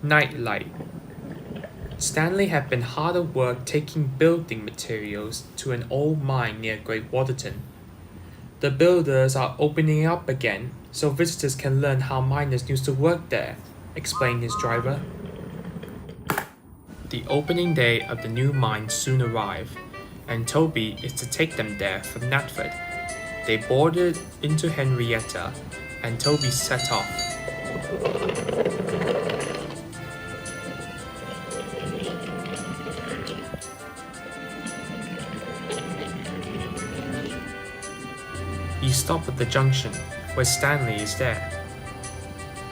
Nightlight. Stanley had been hard at work taking building materials to an old mine near Great Waterton. The builders are opening up again so visitors can learn how miners used to work there, explained his driver. The opening day of the new mine soon arrived, and Toby is to take them there from Natford. They boarded into Henrietta, and Toby set off. He stopped at the junction, where Stanley is there.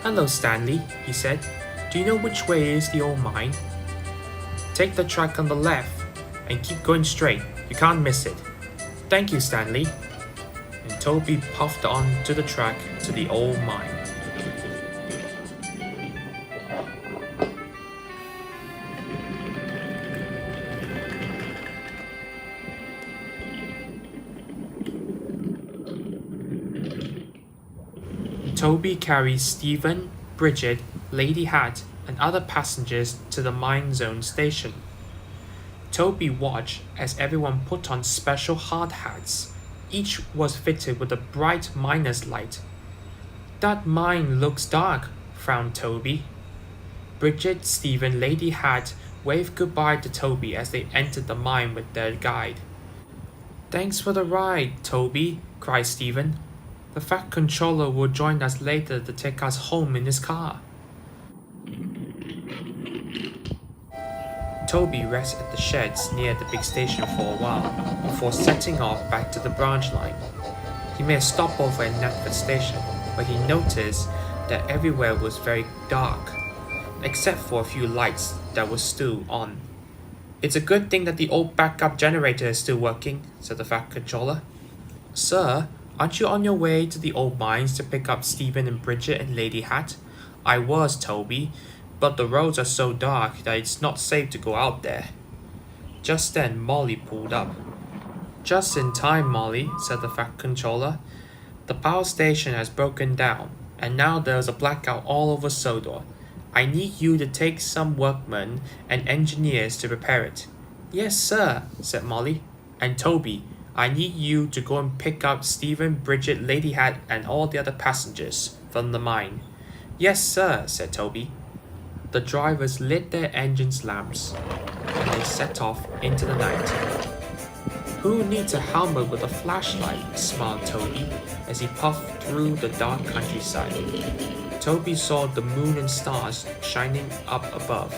"Hello, Stanley," he said. "Do you know which way is the old mine?" "Take the track on the left, and keep going straight. You can't miss it." "Thank you, Stanley." And Toby puffed on to the track to the old mine. Toby carries Stephen, Bridget, Lady Hat, and other passengers to the mine zone station. Toby watched as everyone put on special hard hats. Each was fitted with a bright miner's light. "That mine looks dark," frowned Toby. Bridget, Stephen, Lady Hat waved goodbye to Toby as they entered the mine with their guide. "Thanks for the ride, Toby," cried Stephen. "The Fat Controller will join us later to take us home in his car." Toby rested at the sheds near the big station for a while before setting off back to the branch line. He made a stopover at Natford Station, where he noticed that everywhere was very dark, except for a few lights that were still on. "It's a good thing that the old backup generator is still working," said the Fat Controller. "Sir, aren't you on your way to the old mines to pick up Stephen and Bridget and Lady Hat?" "I was, Toby, but the roads are so dark that it's not safe to go out there." Just then Molly pulled up. "Just in time, Molly," said the Fat Controller. "The power station has broken down, and now there's a blackout all over Sodor. I need you to take some workmen and engineers to repair it." "Yes, sir," said Molly. "And Toby, I need you to go and pick up Stephen, Bridget, Lady Hat, and all the other passengers from the mine." "Yes, sir," said Toby. The drivers lit their engines' lamps, and they set off into the night. "Who needs a helmet with a flashlight?" smiled Toby as he puffed through the dark countryside. Toby saw the moon and stars shining up above.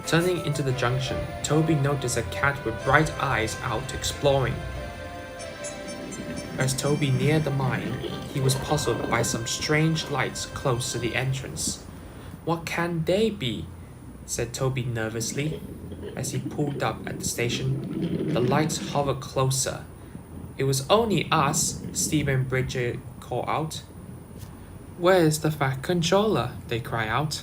Turning into the junction, Toby noticed a cat with bright eyes out exploring. As Toby neared the mine, he was puzzled by some strange lights close to the entrance. "What can they be?" said Toby nervously. As he pulled up at the station, the lights hovered closer. "It was only us," Steve and Bridget called out. "Where's the Fat Controller?" they cried out.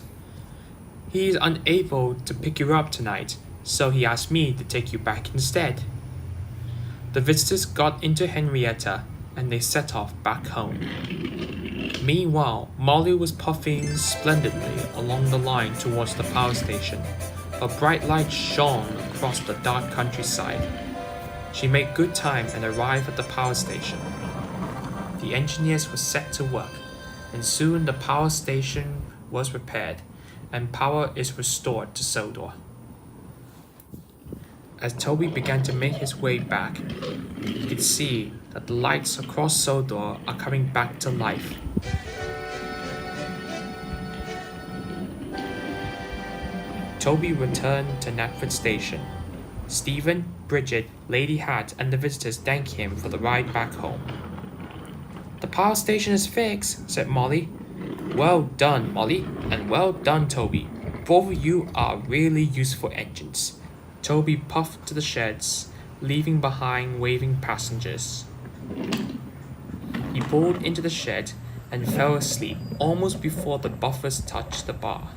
"He's unable to pick you up tonight, so he asked me to take you back instead." The visitors got into Henrietta, and they set off back home. Meanwhile, Molly was puffing splendidly along the line towards the power station. A bright light shone across the dark countryside. She made good time and arrived at the power station. The engineers were set to work, and soon the power station was repaired, and power is restored to Sodor. As Toby began to make his way back, he could see that the lights across Sodor are coming back to life. Toby returned to Natford Station. Stephen, Bridget, Lady Hat, and the visitors thanked him for the ride back home. "The power station is fixed," said Molly. "Well done, Molly, and well done, Toby. Both of you are really useful engines." Toby puffed to the sheds, leaving behind waving passengers. He pulled into the shed and fell asleep almost before the buffers touched the bar.